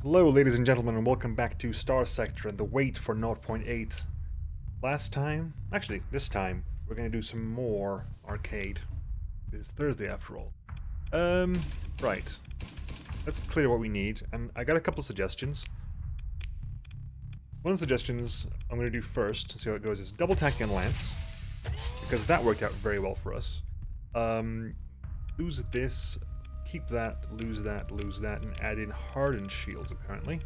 Hello ladies and gentlemen, and welcome back to Starsector and the wait for 0.8. Last time, actually this time, we're going to do some more arcade. It's Thursday after all. Right. Let's clear what we need, and I got a couple of suggestions. One of the suggestions I'm going to do first, to see how it goes, is double tacking on Lance, because that worked out very well for us. Lose this, keep that, lose that, and add in hardened shields, apparently.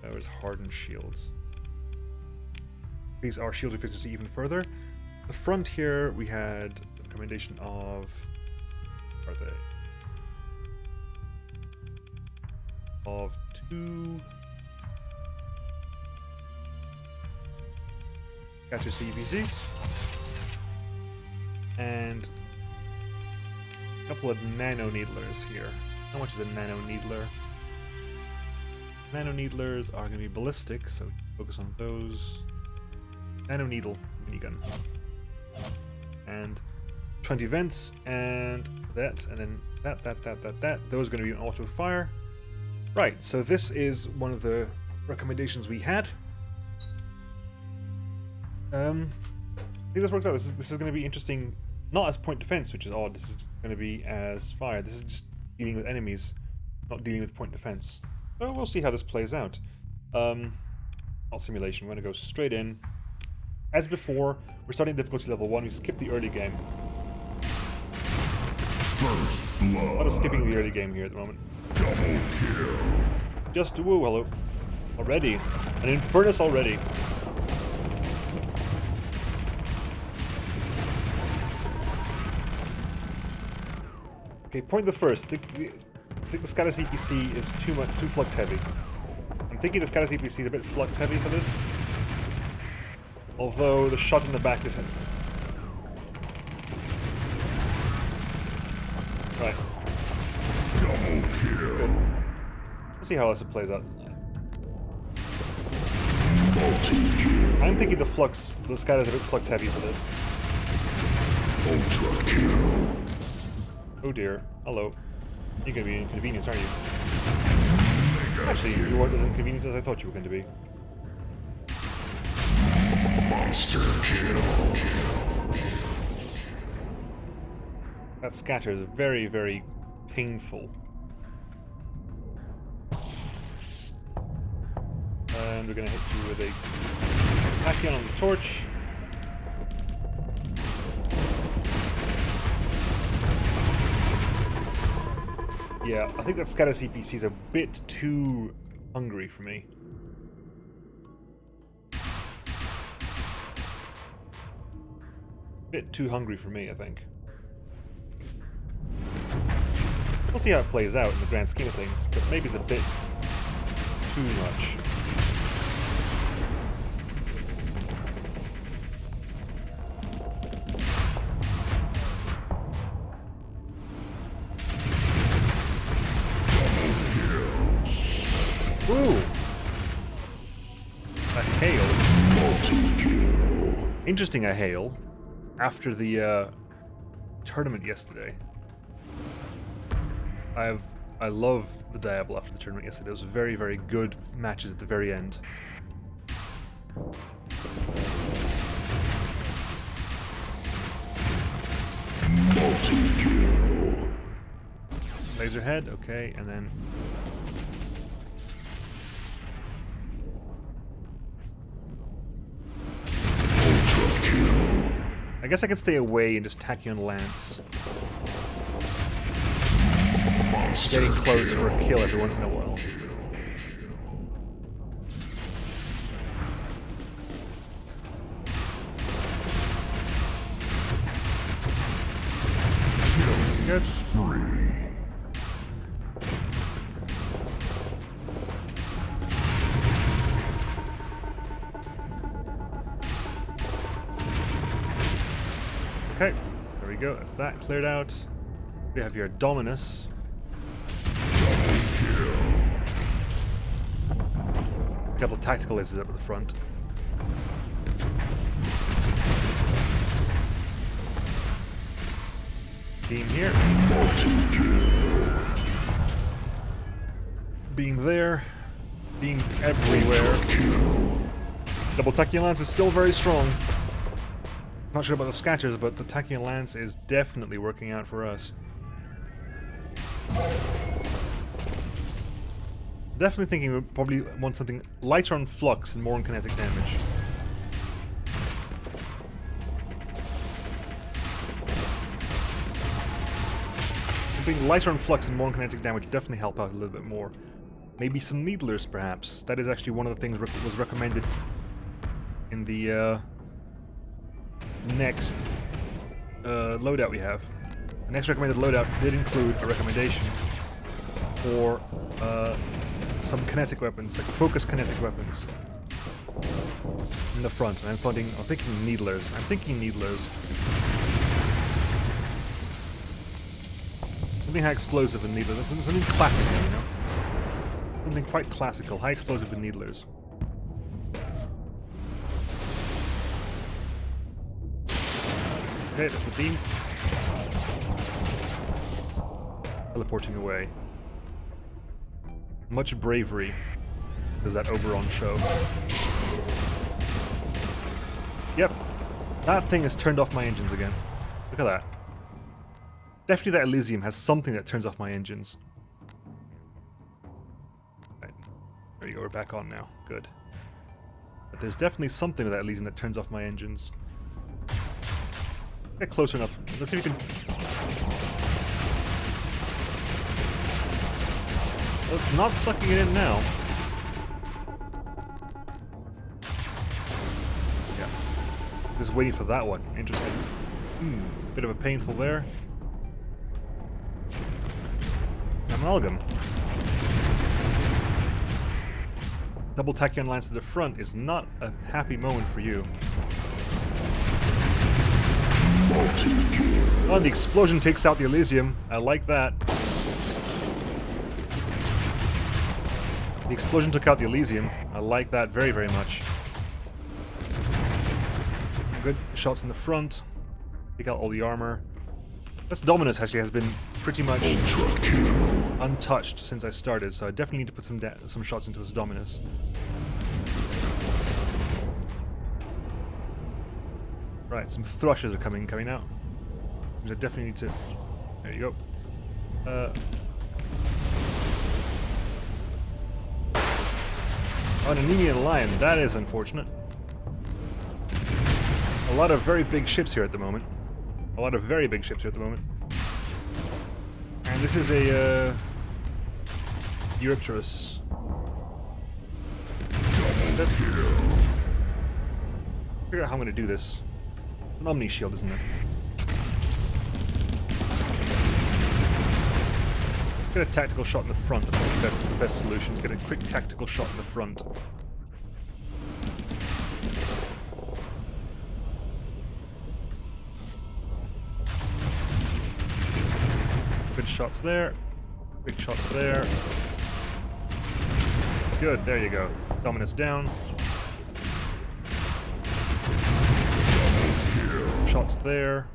That was hardened shields. Increase our shield efficiency even further. The front here, we had a recommendation of... Are they? Of 2... Gotcha CVCs. And a couple of nano needlers here. How much is a nano needler? Nano needlers are going to be ballistic, so focus on those. Nano needle minigun. And 20 vents, and that, and then that. Those are going to be an auto fire. Right, so this is one of the recommendations we had. I think this works out. This is going to be interesting, not as point defense, which is odd. This is going to be as fire. This is just dealing with enemies, not dealing with point defense. So we'll see how this plays out. Not simulation. We're going to go straight in. As before, we're starting difficulty level 1. We skip the early game. First blood. A lot of skipping the early game here at the moment. Double kill. Just woo, hello. Already. An Infernus already. Okay, point the first. I think the Scatter CPC is too flux heavy. I'm thinking the Scatter CPC is a bit flux heavy for this. Although the shot in the back is heavy. Right. Double kill. Good. Let's see how else it plays out. Multi-kill. I'm thinking the Scatter is a bit flux heavy for this. Ultra kill. Oh dear. Hello. You're going to be an inconvenience, aren't you? Mega Actually, kill. you weren't as inconvenient as I thought you were going to be. Monster kill. That scatter is very, very painful. And we're going to hit you with a Tachyon on the torch. Yeah, I think that Scatter CPC is a bit too hungry for me. Bit too hungry for me, I think. We'll see how it plays out in the grand scheme of things, but maybe it's a bit too much. Ooh! A hail. Multi-kill. Interesting, a hail. After the tournament yesterday. I love the Diablo after the tournament yesterday. It was very, very good matches at the very end. Multi-kill. Laser head, okay, and then Ultra kill. I guess I can stay away and just Tachyon Lance. Monster Getting close for a kill every once in a while. Good. Spree. Okay, there we go. That's that cleared out. We have here Dominus. Double kill. A couple of tactical lasers up at the front. Team here. Multi-kill. beam there. Beams everywhere. Double Tachyon Lance is still very strong. Not sure about the Scatchers, but the Tachyon Lance is definitely working out for us. Definitely thinking we probably want something lighter on flux and more on kinetic damage. Being lighter on flux and more on kinetic damage would definitely help out a little bit more. Maybe some needlers, perhaps. That is actually one of the things that was recommended in the next loadout we have. The next recommended loadout did include a recommendation for some kinetic weapons, like focused kinetic weapons in the front. And I'm thinking needlers. Something high explosive in needlers. Something classical, you know? Something quite classical. High explosive in needlers. Okay, that's the beam. Teleporting away. Much bravery does that Oberon show. Yep. That thing has turned off my engines again. Look at that. Definitely that Elysium has something that turns off my engines. Right. There you go, we're back on now. Good. But there's definitely something with that Elysium that turns off my engines. Get close enough. Let's see if we can... Well, it's not sucking it in now. Yeah. Just waiting for that one. Interesting. Bit of a painful there. Amalgam. Double Tachyon Lance to the front is not a happy moment for you. Oh, the explosion takes out the Elysium. I like that. The explosion took out the Elysium. I like that very, very much. Good shots in the front. Take out all the armor. This Dominus actually has been pretty much untouched since I started, so I definitely need to put some shots into this Dominus. Right, some thrushes are coming out. I definitely need to... There you go. Oh, an Anemonian Lion. That is unfortunate. A lot of very big ships here at the moment. And this is a Eurypterus. Figure out how I'm going to do this. An Omni Shield, isn't it? Get a tactical shot in the front. That's the best solution, is get a quick tactical shot in the front. Good shots there. Quick shots there. Good, there you go. Dominus down. Shots there.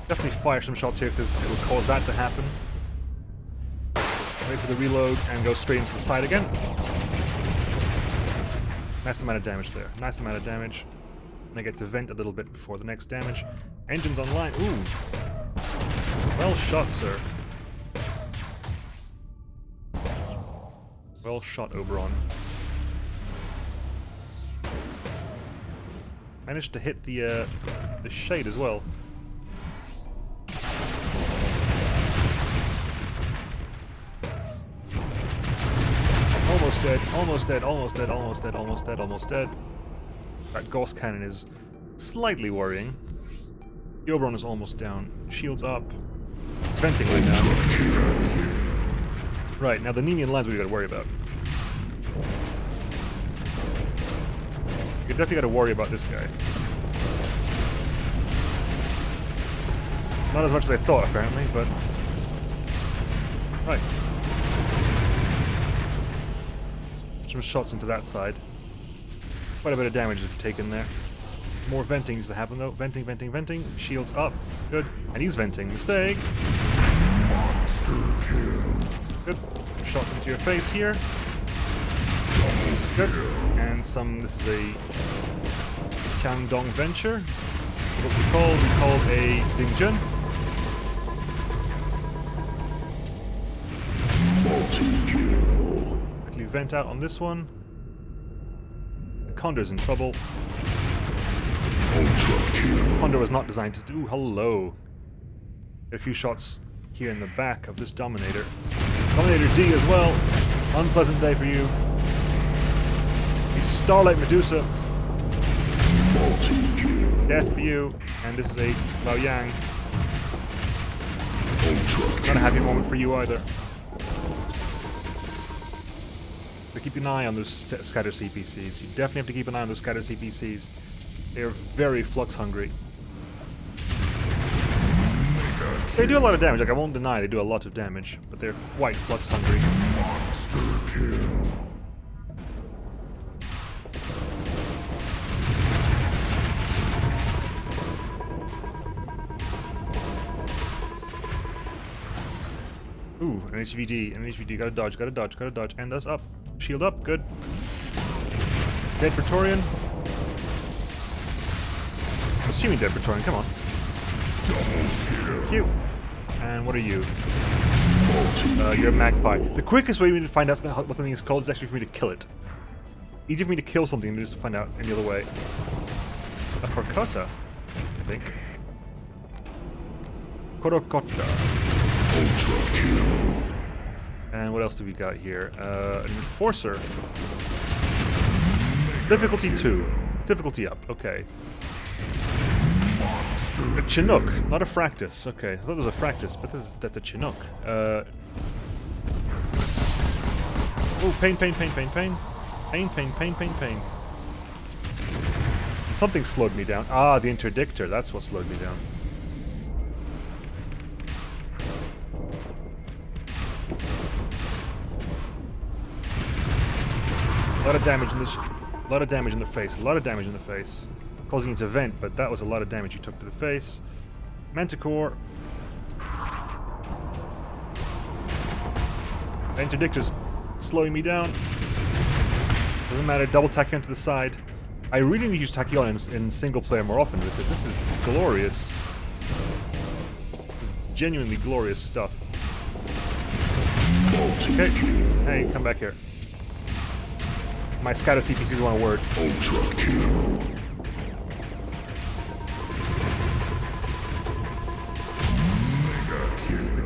Definitely fire some shots here because it will cause that to happen. Wait for the reload and go straight into the side again. Nice amount of damage there. Nice amount of damage. And I get to vent a little bit before the next damage. Engines online. Ooh. Well shot, sir. Well shot, Oberon. Managed to hit the shade as well. Almost dead, almost dead, almost dead, almost dead, almost dead, almost dead. That Gauss cannon is slightly worrying. The Oberon is almost down. Shields up. Venting right now. Right, now the Nemean lines we gotta worry about. You definitely gotta worry about this guy. Not as much as I thought, apparently, but... Right. Some shots into that side. Quite a bit of damage is taken there. More venting needs to happen though. Venting, venting, venting. Shields up. Good. And he's venting. Mistake. Monster kill. Good. Shots into your face here. Good. And this is a Tiangdong Venture. What we call a Dingjun. Multi-kill. Quickly vent out on this one. The Condor's in trouble. Ultra kill. Condor was not designed to do. Hello. Get a few shots here in the back of this Dominator. Dominator D as well. Unpleasant day for you. The Starlight Medusa. Multi-kill. Death for you. And this is a Bao Yang. Ultra Not a kill. happy moment for you either. But keep an eye on those scatter CPCs. You definitely have to keep an eye on those scatter CPCs. They are very flux hungry. They do a lot of damage, like I won't deny they do a lot of damage, but they're quite flux hungry. Monster kill. Ooh, an HVD, gotta dodge, and us up. Shield up, good. Dead Praetorian. I'm assuming dead Praetorian, come on. Cute. And what are you? You're a magpie. The quickest way for me to find out what something is called is actually for me to kill it. Easier for me to kill something than just to find out any other way. A Percotta, I think. Korokota. Ultra kill. And what else do we got here? An Enforcer. Difficulty 2. Difficulty up, okay. A Chinook, not a Fractus. Okay, I thought it was a Fractus, but that's a Chinook. Oh, pain. Pain. Something slowed me down. Ah, the Interdictor, that's what slowed me down. A lot of damage in this. A lot of damage in the face. Causing you to vent, but that was a lot of damage you took to the face. Manticore. Interdictor's slowing me down. Doesn't matter, double tack onto the side. I really need to use Tachyon in single player more often because this is glorious. This is genuinely glorious stuff. Okay. Hey, come back here. My scatter CPCs want a word. Ultra kill.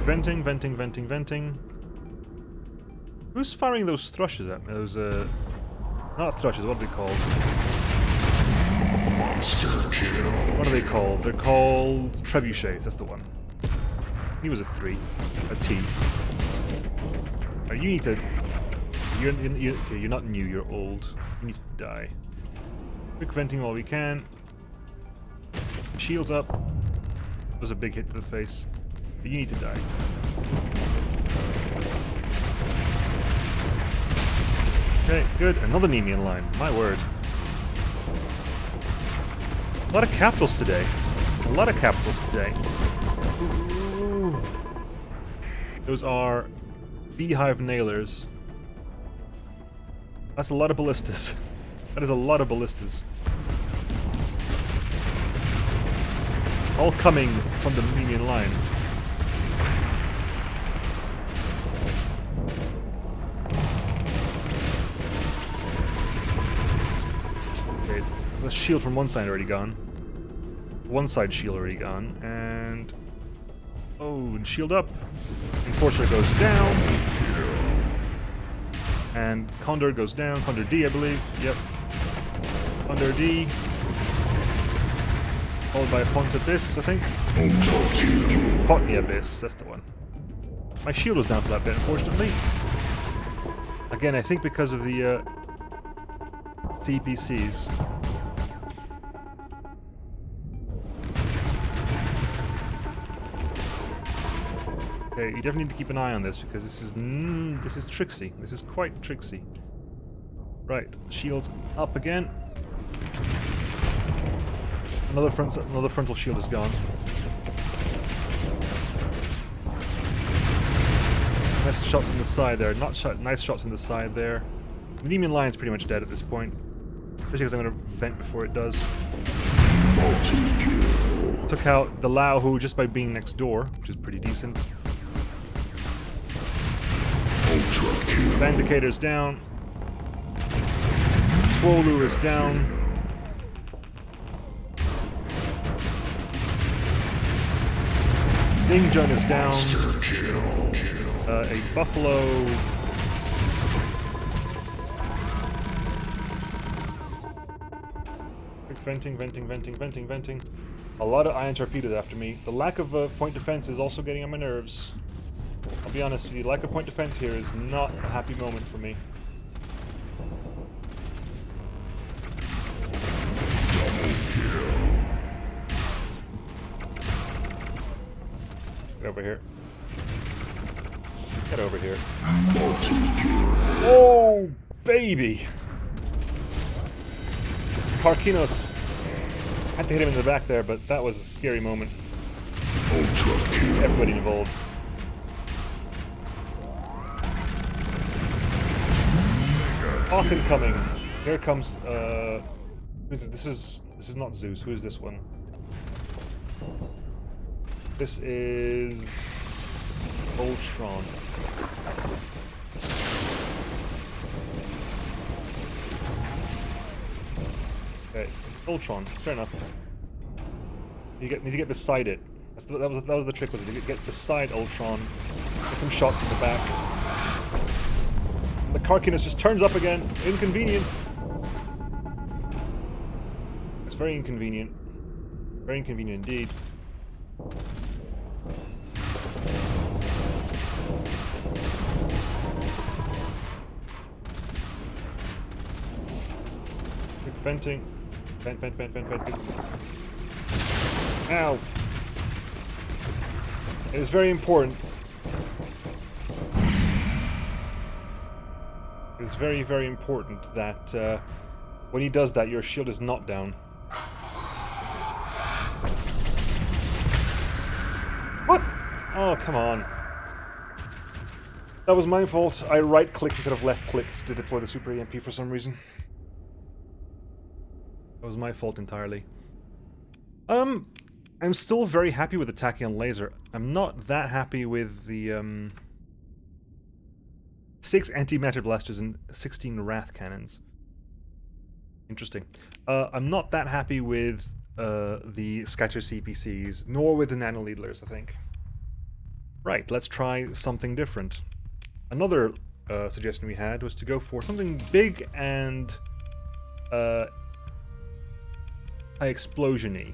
Venting. Who's firing those thrushes at me? Those, not thrushes, what are they called? Monster kill. What are they called? They're called trebuchets, that's the one. He was a 3. A T. You need to... You're not new, you're old. You need to die. Quick venting while we can. Shields up. That was a big hit to the face. But you need to die. Okay, good. Another Nemean line. My word. A lot of capitals today. Ooh. Those are beehive nailers. That's a lot of ballistas. That is a lot of ballistas. All coming from the Nemean line. Okay, there's a shield from one side already gone. One side shield already gone, and... Oh, and shield up. Enforcer goes down. And Condor goes down. Condor D, I believe. Yep. Condor D. Followed by a Pont Abyss, I think. Potney Abyss, that's the one. My shield was down for that bit, unfortunately. Again, I think because of the TPCs. Okay, you definitely need to keep an eye on this because this is tricksy. This is quite tricksy. Right, shields up again. Another frontal shield is gone. Nice shots on the side there. Nice shots on the side there. The Nemean Lion's pretty much dead at this point. Especially because I'm going to vent before it does. Took out the Lao just by being next door, which is pretty decent. Vindicator's down. Swolu is down. Dingjun is down. A Buffalo. Venting. A lot of ion torpedoes after me. The lack of point defense is also getting on my nerves. I'll be honest with you, lack of point defense here is not a happy moment for me. Get over here. Get over here. Oh, baby! Karkinos. Had to hit him in the back there, but that was a scary moment. Everybody involved. Boss incoming. Here comes. This is not Zeus. Who is this one? This is Ultron. Okay, Ultron. Fair enough. Need to get beside it. That was the trick. Was it to get beside Ultron? Get some shots in the back. And the Karkinus just turns up again. Inconvenient. It's very inconvenient. Very inconvenient indeed. Venting. Vent. Ow! It is very important. It is very, very important that when he does that, your shield is not down. What? Oh, come on. That was my fault. I right-clicked instead of left-clicked to deploy the Super EMP for some reason. That was my fault entirely. I'm still very happy with the Tachyon laser. I'm not that happy with the 6 antimatter blasters and 16 wrath cannons. Interesting. I'm not that happy with the scatter CPCs, nor with the nano needlers, I think. Right, let's try something different. Another suggestion we had was to go for something big and high explosion-y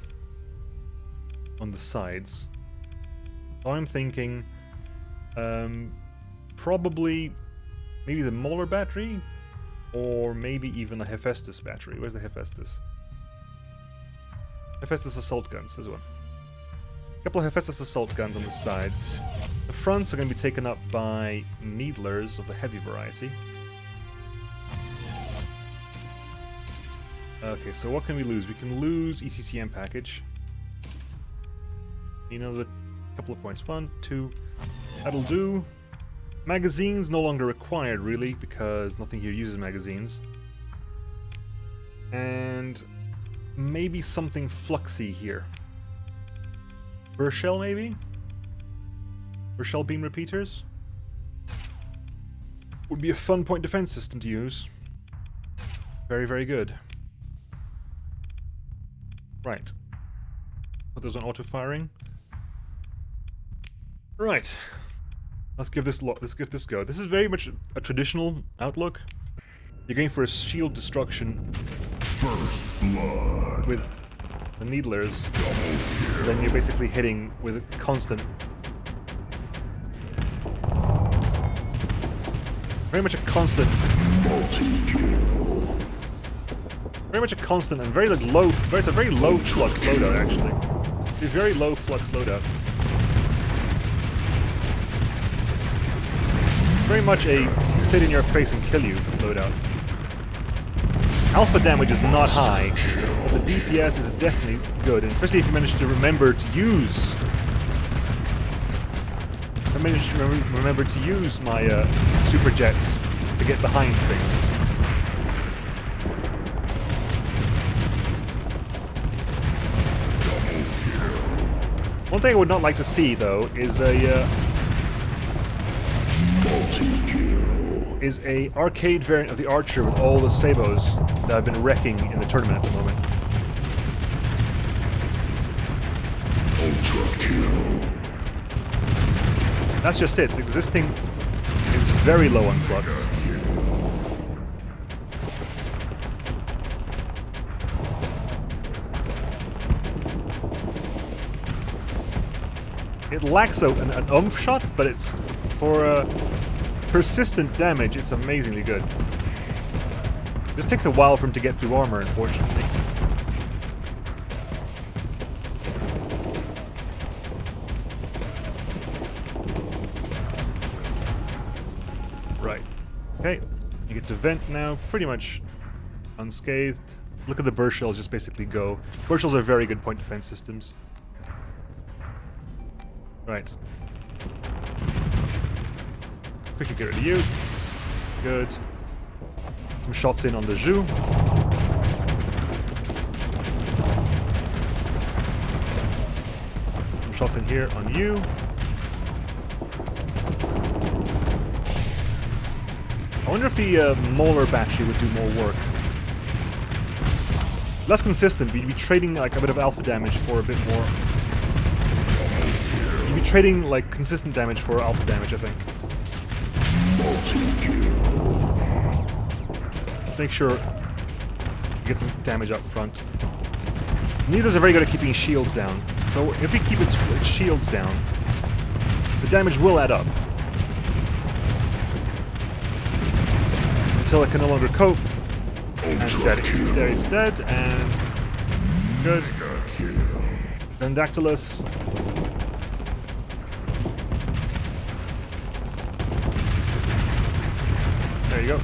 on the sides. So I'm thinking probably maybe the Molar battery, or maybe even a Hephaestus battery. Where's the Hephaestus? Hephaestus assault guns, this one. A couple of Hephaestus assault guns on the sides. The fronts are going to be taken up by needlers of the heavy variety. Okay, so what can we lose? We can lose ECCM package. You know, the couple of points. 1, 2. That'll do. Magazines no longer required, really, because nothing here uses magazines. And maybe something fluxy here. Burshell, maybe? Burshell beam repeaters? Would be a fun point defense system to use. Very, very good. Right. Put those on auto-firing. Right. Let's give this go. This is very much a traditional outlook. You're going for a shield destruction. First blood. With the needlers. Then you're basically hitting with a constant. Very much a constant. Very much a constant and very like low. It's a very low flux loadout actually. It's a very low flux loadout. Very much a sit in your face and kill you loadout. Alpha damage is not high, but the DPS is definitely good, and especially if you manage to remember to use managed to remember to use my super jets to get behind things. One thing I would not like to see, though, is a arcade variant of the Archer with all the sabos that I've been wrecking in the tournament at the moment. Ultra kill. That's just it, because this thing is very low on flux. It lacks an oomph shot, but it's for persistent damage, it's amazingly good. It just takes a while for him to get through armor, unfortunately. Right. Okay. You get to vent now, pretty much unscathed. Look at the burst shells just basically go. Burst shells are very good point defense systems. Right. Quickly get rid of you. Good. Some shots in on the Zhu. Some shots in here on you. I wonder if the Molar battery would do more work. Less consistent, but you'd be trading like a bit of alpha damage for a bit more. You'd be trading like consistent damage for alpha damage, I think. Let's make sure we get some damage up front. Neither's are very good at keeping shields down, so if we keep its shields down, the damage will add up. Until it can no longer cope. And there it's dead, and good. Then Dactylus. There you go.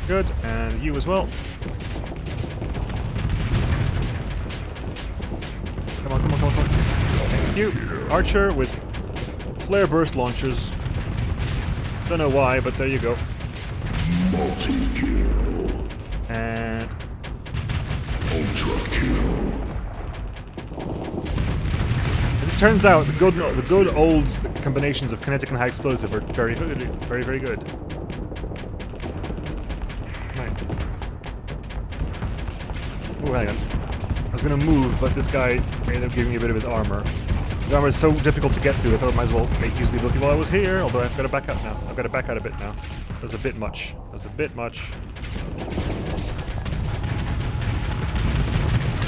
Good, and you as well. Come on, come on, come on, come on. Thank you. Archer with flare burst launchers. Don't know why, but there you go. Multi-kill. And Ultra kill. as it turns out, the good old combinations of kinetic and high explosive are very good, very good. Right. Oh, hang on. I was gonna move, but this guy ended up giving me a bit of his armor. His armor is so difficult to get through, I thought I might as well make use of the ability while I was here, although I've got to back up now. I've got to back out a bit now. That was a bit much. That was a bit much.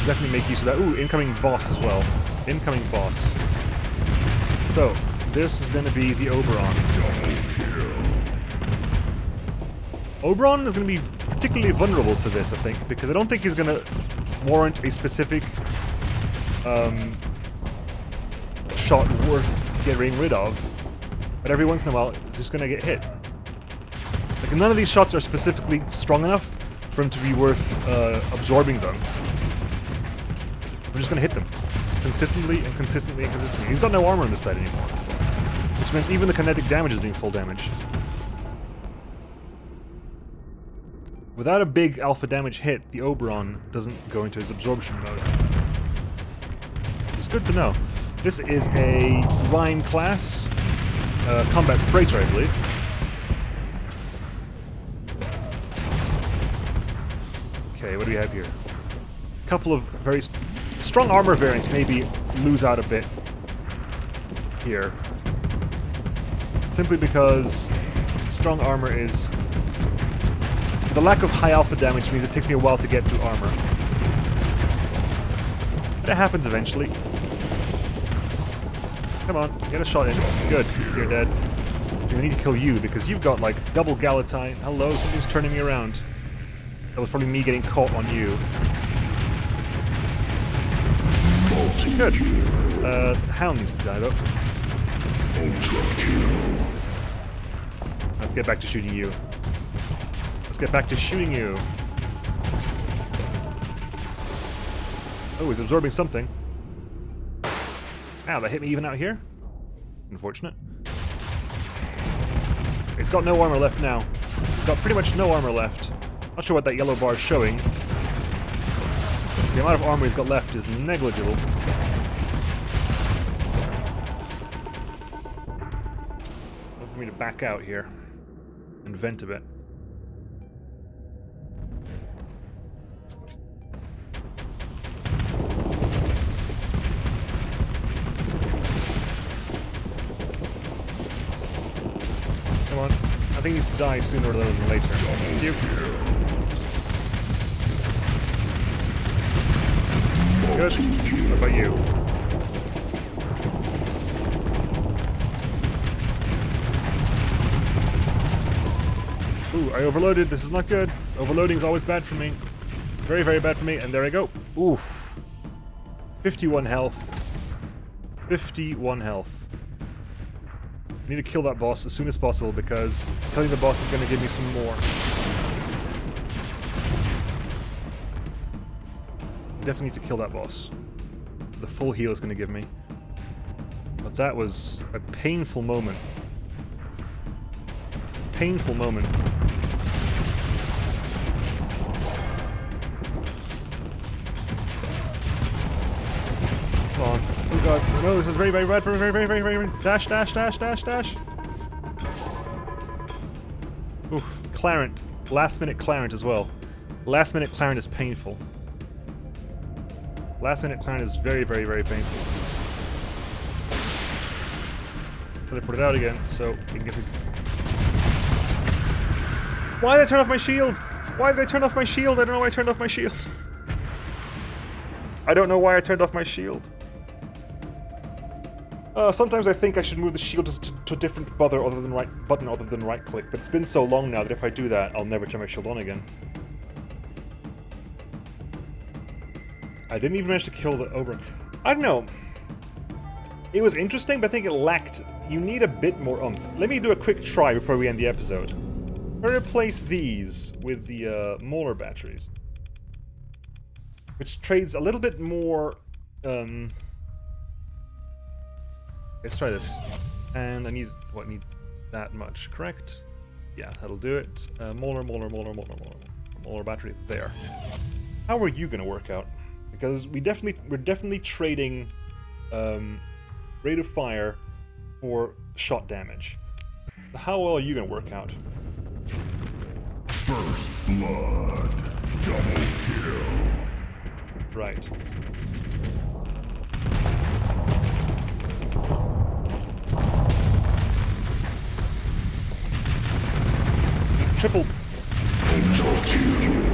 Definitely make use of that. Ooh, incoming boss as well. Incoming boss. So, this is going to be the Oberon. Oberon is going to be particularly vulnerable to this, I think, because I don't think he's going to warrant a specific shot worth getting rid of, but every once in a while, it's just going to get hit. Like, none of these shots are specifically strong enough for him to be worth absorbing them. We're just going to hit them. Consistently and consistently and consistently. He's got no armor on this side anymore. Which means even the kinetic damage is doing full damage. Without a big alpha damage hit, the Oberon doesn't go into his absorption mode. It's good to know. This is a Rhine class combat freighter, I believe. Okay, what do we have here? A couple of very strong armor variants maybe lose out a bit here. Simply because strong armor is... The lack of high alpha damage means it takes me a while to get through armor. But it happens eventually. Come on, get a shot in. Good, you're dead. I need to kill you because you've got like double Galatine. Hello, something's turning me around. That was probably me getting caught on you. Good. Hound needs to die though. Let's get back to shooting you. Let's get back to shooting you. Oh, he's absorbing something. Ow, that hit me even out here? Unfortunate. It's got no armor left now. It's got pretty much no armor left. Not sure what that yellow bar is showing. The amount of armor he's got left is negligible. Time for me to back out here and vent a bit. Come on. I think he needs to die sooner rather than later. Thank you. Good. What about you? Ooh, I overloaded. This is not good. Overloading is always bad for me. Very, very bad for me. And there I go. Oof. 51 health. 51 health. I need to kill that boss as soon as possible because killing the boss is going to give me some more. Definitely need to kill that boss. The full heal is going to give me. But that was a painful moment. Painful moment. Come on. Oh god. No, this is very, very bad. Very, very, very, very, very. Dash, dash, dash, dash, dash. Oof. Clarent. Last minute Clarent as well. Last minute Clarent is painful. Last minute Clarent is very, very, very painful. Try to put it out again so we can get the... Why did I turn off my shield? Why did I turn off my shield? I don't know why I turned off my shield. I don't know why I turned off my shield. Sometimes I think I should move the shield to a different button other than right click, but it's been so long now that if I do that, I'll never turn my shield on again. I didn't even manage to kill the Oberon. I don't know. It was interesting, but I think it lacked... You need a bit more oomph. Let me do a quick try before we end the episode. I replace these with the Molar batteries, which trades a little bit more... Let's try this. And I need... What, I need that much, correct? Yeah, that'll do it. Molar battery there. How are you going to work out? Because we're definitely trading rate of fire for shot damage. How well are you going to work out? First blood. Double kill. Right. Triple...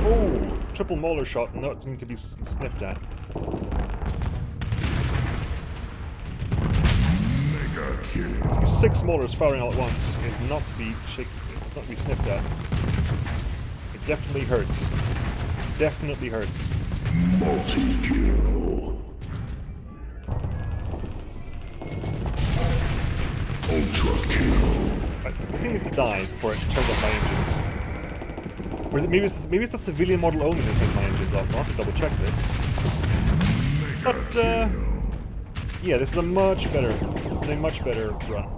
Oh! Triple molar shot, not need to be sniffed at. Mega kill. These 6 molars firing all at once is not to be not to be sniffed at. It definitely hurts. Definitely hurts. Multi-kill. Ultra kill. This thing needs to die before it turns off my engines. Or is it maybe it's the civilian model only that turns my engines off. I'll have to double check this. But yeah, this is a much better run.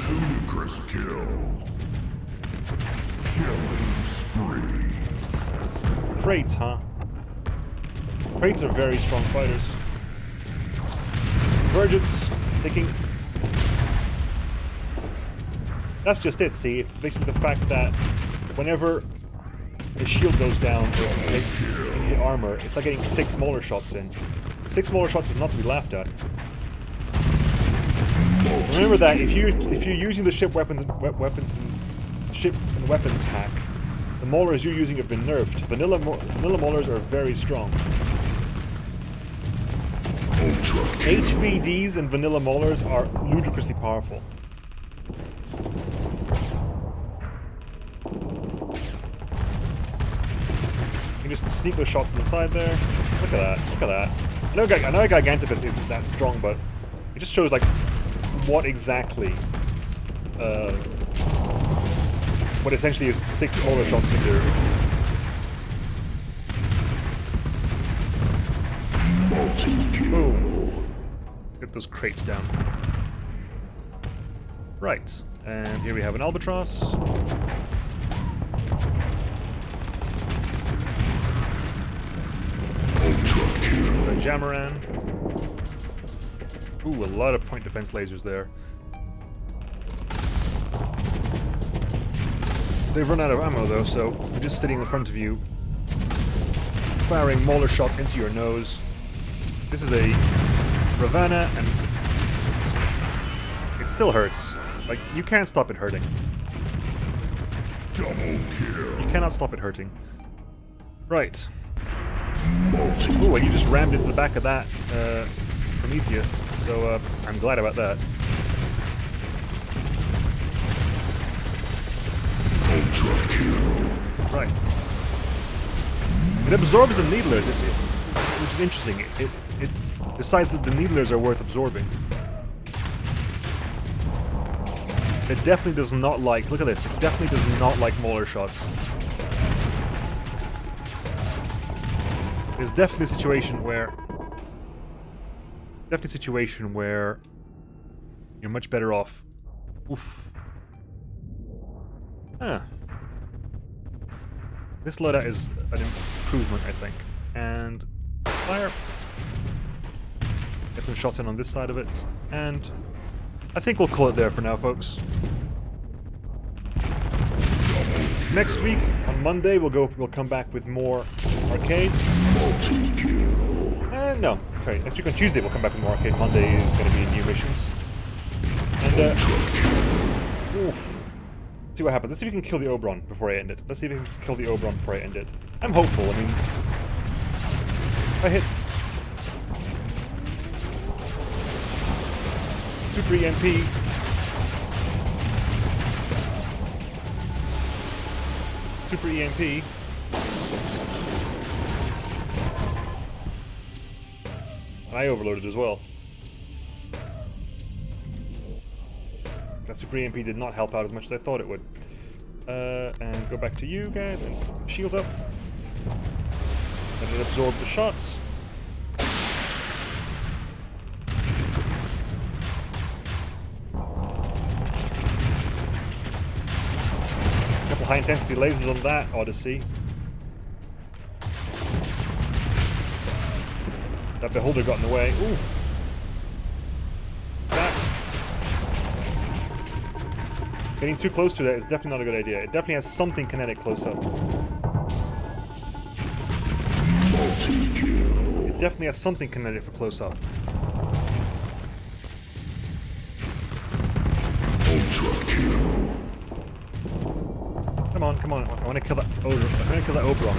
Ludicrous kill. Killing spree. Crates, huh? Crates are very strong fighters. Convergence, taking... That's just it, see? It's basically the fact that whenever the shield goes down or you hit armor, it's like getting 6 molar shots in. 6 molar shots is not to be laughed at. Remember that if you're using the ship weapons pack, the molars you're using have been nerfed. Vanilla molars are very strong. HVDs and vanilla molars are ludicrously powerful. You can just sneak those shots on the side there. Look at that. Look at that. I know Giganticus isn't that strong, but it just shows like what exactly what essentially is 6 smaller shots can do. Boom. break those crates down. Right, and here we have an albatross. Ultra kill. A Jamaran. Ooh, a lot of point defense lasers there. They've run out of ammo though, so they're just sitting in front of you, firing mauler shots into your nose. This is a Ravana, and it still hurts. Like, you can't stop it hurting. Double kill. You cannot stop it hurting. Right. Multi. Ooh, and you just rammed into the back of that Prometheus, so I'm glad about that. Ultra kill. Right. It absorbs the needlers, which is interesting. It decides that the needlers are worth absorbing. It definitely does not like... Look at this. It definitely does not like mauler shots. There's definitely a situation where... you're much better off. Oof. Huh. This loadout is an improvement, I think. And... fire. Get some shots in on this side of it. And... I think we'll call it there for now, folks. Next week, on Monday, we'll come back with more arcade. No, sorry. Next week on Tuesday, we'll come back with more arcade. Monday is going to be new missions. And oof. Let's see what happens. Let's see if we can kill the Oberon before I end it. Let's see if we can kill the Oberon before I end it. I'm hopeful. I mean, if I hit Super EMP. Super EMP. And I overloaded as well. That Super EMP did not help out as much as I thought it would. And go back to you guys and shield up. Let it absorb the shots. Couple high intensity lasers on that Odyssey. That beholder got in the way. Ooh. That. Getting too close to that is definitely not a good idea. It definitely has something kinetic close up. It definitely has something kinetic for close up. Ultra kill. Come on, come on. I want to kill that Oberon. I want to kill that Oberon.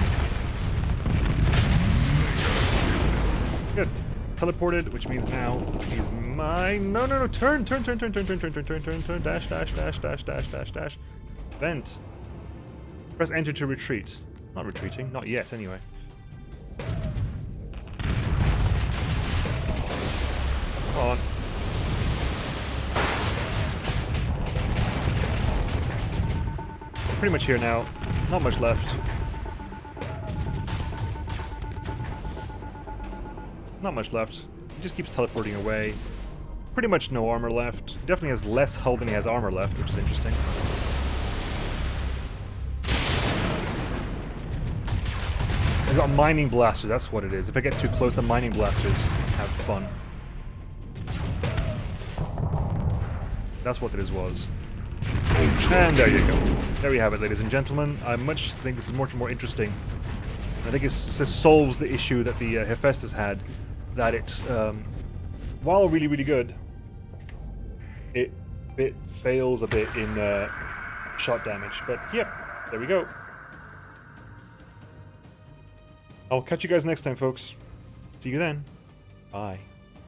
Good. Teleported, which means now he's mine. No, no, no. Turn. Dash. Vent. Press enter to retreat. Not retreating. Not yet, anyway. Come on. Pretty much here now. Not much left. Not much left. He just keeps teleporting away. Pretty much no armor left. Definitely has less hull than he has armor left, which is interesting. He's got mining blasters, that's what it is. If I get too close, the mining blasters have fun. That's what it was. And there you go. There we have it, ladies and gentlemen. I much think this is much more interesting. I think it solves the issue that the Hephaestus had, that it's, while really, really good, it fails a bit in shot damage. But yep, there we go. I'll catch you guys next time, folks. See you then. Bye.